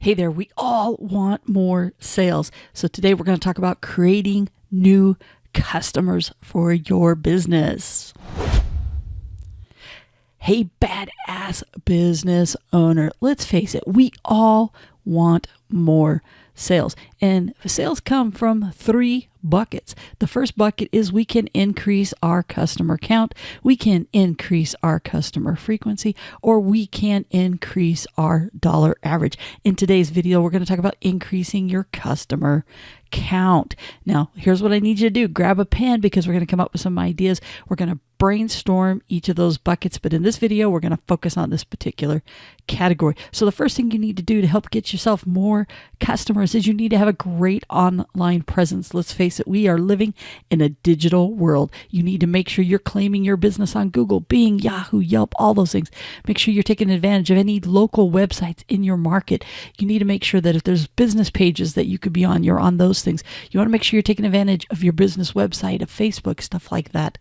Hey there, we all want more sales. So today we're going to talk about creating new customers for your business. Hey, badass business owner, let's face it, we all want more sales. And sales come from three buckets. The first bucket is we can increase our customer count, we can increase our customer frequency, or we can increase our dollar average. In today's video, we're going to talk about increasing your customer count. Now, here's what I need you to do. Grab a pen because we're going to come up with some ideas. We're going to brainstorm each of those buckets, but in this video, we're going to focus on this particular category. So the first thing you need to do to help get yourself more customers is you need to have a great online presence. Let's face it, we are living in a digital world. You need to make sure you're claiming your business on Google, Bing, Yahoo, Yelp, all those things. Make sure you're taking advantage of any local websites in your market. You need to make sure that if there's business pages that you could be on, you're on those things. You want to make sure you're taking advantage of your business website, of Facebook, stuff like that.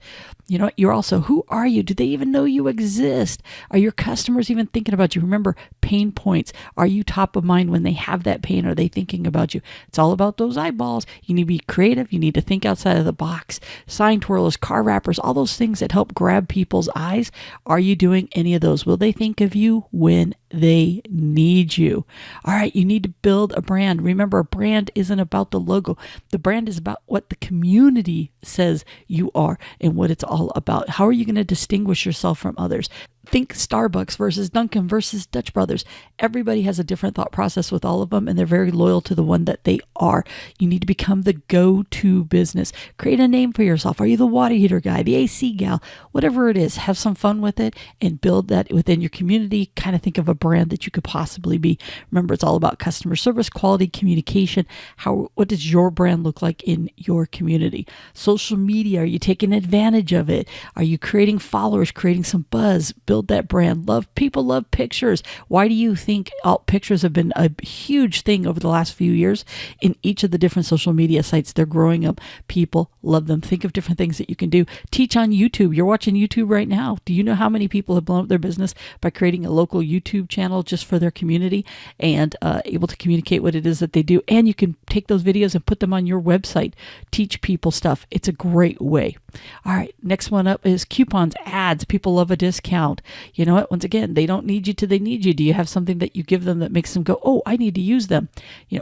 You know what? You're also, who are you? Do they even know you exist? Are your customers even thinking about you? Remember, pain points. Are you top of mind when they have that pain? Are they thinking about you? It's all about those eyeballs. You need to be creative. You need to think outside of the box. Sign twirlers, car wrappers, all those things that help grab people's eyes. Are you doing any of those? Will they think of you when they need you? All right, you need to build a brand. Remember, a brand isn't about the logo. The brand is about what the community says you are and what it's all about. How are you going to distinguish yourself from others? Think Starbucks versus Dunkin' versus Dutch Brothers. Everybody has a different thought process with all of them, and they're very loyal to the one that they are. You need to become the go-to business. Create a name for yourself. Are you the water heater guy, the AC gal, whatever it is? Have some fun with it and build that within your community. Kind of think of a brand that you could possibly be. Remember, it's all about customer service, quality, communication. What does your brand look like in your community? Social media, are you taking advantage of it? Are you creating followers, creating some buzz? Build that brand. People love pictures. Why do you think pictures have been a huge thing over the last few years in each of the different social media sites? They're growing up. People love them. Think of different things that you can do. Teach on YouTube. You're watching YouTube right now. Do you know how many people have blown up their business by creating a local YouTube channel just for their community and able to communicate what it is that they do? And you can take those videos and put them on your website. Teach people stuff. It's a great way. All right. Next one up is coupons, ads. People love a discount. You know what? Once again, they don't need you till they need you. Do you have something that you give them that makes them go, oh, I need to use them?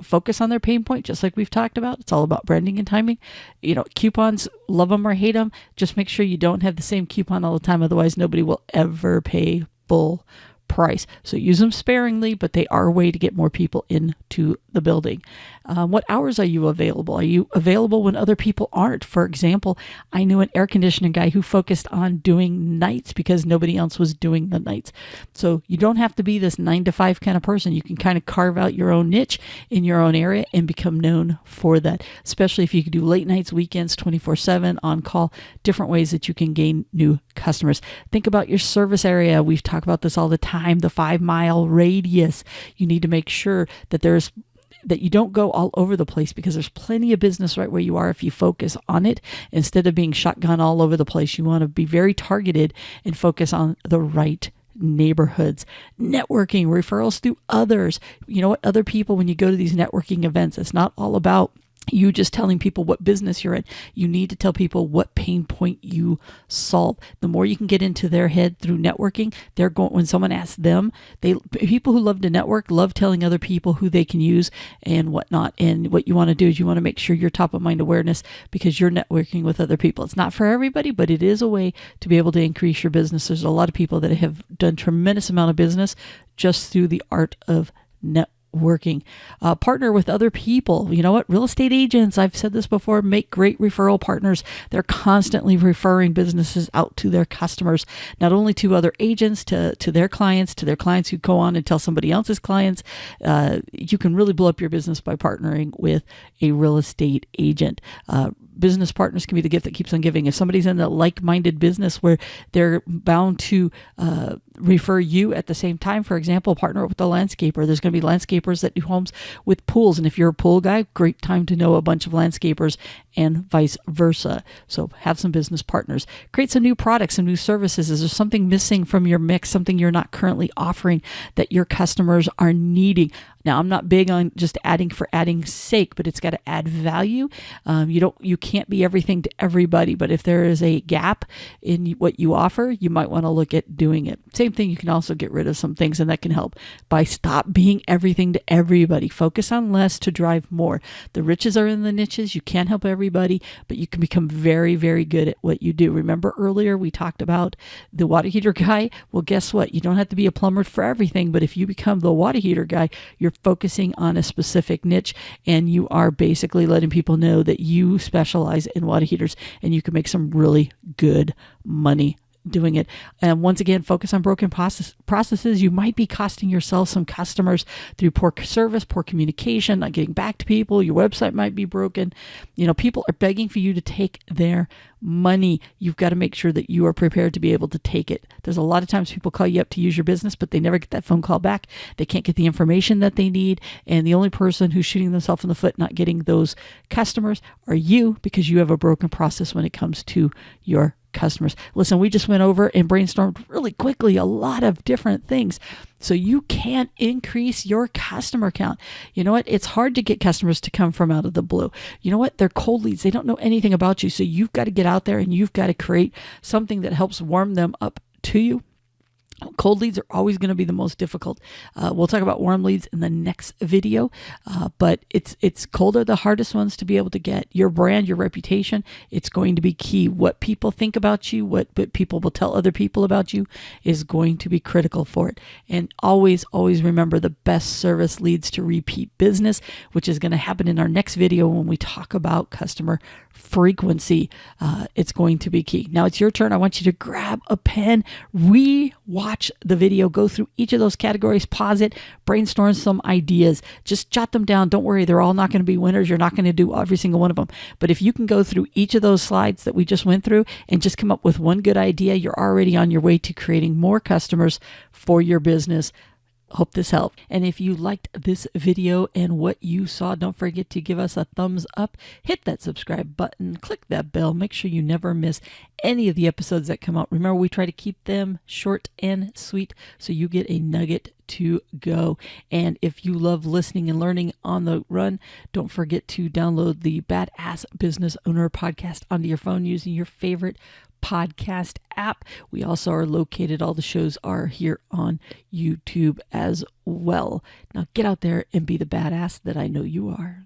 Focus on their pain point, just like we've talked about. It's all about branding and timing. Coupons, love them or hate them. Just make sure you don't have the same coupon all the time. Otherwise, nobody will ever pay full price. So use them sparingly, but they are a way to get more people into the building. What hours are you available? Are you available when other people aren't? For example, I knew an air conditioning guy who focused on doing nights because nobody else was doing the nights. So you don't have to be this 9 to 5 kind of person. You can kind of carve out your own niche in your own area and become known for that, especially if you can do late nights, weekends, 24/7 on call, different ways that you can gain new customers. Think about your service area. We've talked about this all the time, the 5-mile radius. You need to make sure that that you don't go all over the place because there's plenty of business right where you are if you focus on it. Instead of being shotgun all over the place, you want to be very targeted and focus on the right neighborhoods. Networking, referrals through others. You know what? Other people, when you go to these networking events, it's not all about you just telling people what business you're in. You need to tell people what pain point you solve. The more you can get into their head through networking, when someone asks them, people who love to network love telling other people who they can use and whatnot. And what you want to do is you want to make sure you're top of mind awareness because you're networking with other people. It's not for everybody, but it is a way to be able to increase your business. There's a lot of people that have done tremendous amount of business just through the art of networking. Partner with other people. You know what? Real estate agents, I've said this before, make great referral partners. They're constantly referring businesses out to their customers, not only to other agents, to their clients who go on and tell somebody else's clients. You can really blow up your business by partnering with a real estate agent. Business partners can be the gift that keeps on giving. If somebody's in a like-minded business where they're bound to refer you at the same time, for example, partner with a landscaper. There's going to be landscapers that do homes with pools. And if you're a pool guy, great time to know a bunch of landscapers and vice versa. So have some business partners. Create some new products, some new services. Is there something missing from your mix, something you're not currently offering that your customers are needing? Now, I'm not big on just adding for adding's sake, but it's got to add value. You can't be everything to everybody, but if there is a gap in what you offer, you might want to look at doing it. Same thing, you can also get rid of some things, and that can help by stop being everything to everybody. Focus on less to drive more. The riches are in the niches. You can't help everybody, but you can become very, very good at what you do. Remember earlier we talked about the water heater guy? Well, guess what? You don't have to be a plumber for everything, but if you become the water heater guy, you're focusing on a specific niche, and you are basically letting people know that you specialize in water heaters, and you can make some really good money doing it. And once again, focus on broken processes. You might be costing yourself some customers through poor service, poor communication, not getting back to people. Your website might be broken. People are begging for you to take their money. You've got to make sure that you are prepared to be able to take it. There's a lot of times people call you up to use your business, but they never get that phone call back. They can't get the information that they need. And the only person who's shooting themselves in the foot not getting those customers are you, because you have a broken process when it comes to your customers. Listen, we just went over and brainstormed really quickly a lot of different things so you can increase your customer count. You know what? It's hard to get customers to come from out of the blue. You know what? They're cold leads. They don't know anything about you. So you've got to get out there and you've got to create something that helps warm them up to you. Cold leads are always going to be the most difficult. We'll talk about warm leads in the next video, but it's cold are the hardest ones to be able to get. Your brand, your reputation, it's going to be key. What people think about you, what people will tell other people about you is going to be critical for it. And always remember, the best service leads to repeat business, which is going to happen in our next video when we talk about customer frequency. It's going to be key. Now it's your turn. I want you to grab a pen, watch the video, go through each of those categories, pause it, brainstorm some ideas, just jot them down. Don't worry, they're all not going to be winners. You're not going to do every single one of them. But if you can go through each of those slides that we just went through and just come up with one good idea, you're already on your way to creating more customers for your business. Hope this helped. And if you liked this video and what you saw, don't forget to give us a thumbs up, hit that subscribe button, click that bell, make sure you never miss any of the episodes that come out. Remember, we try to keep them short and sweet so you get a nugget to go. And if you love listening and learning on the run, don't forget to download the Badass Business Owner podcast onto your phone using your favorite podcast app. We also are located, all the shows are here on YouTube as well. Now get out there and be the badass that I know you are.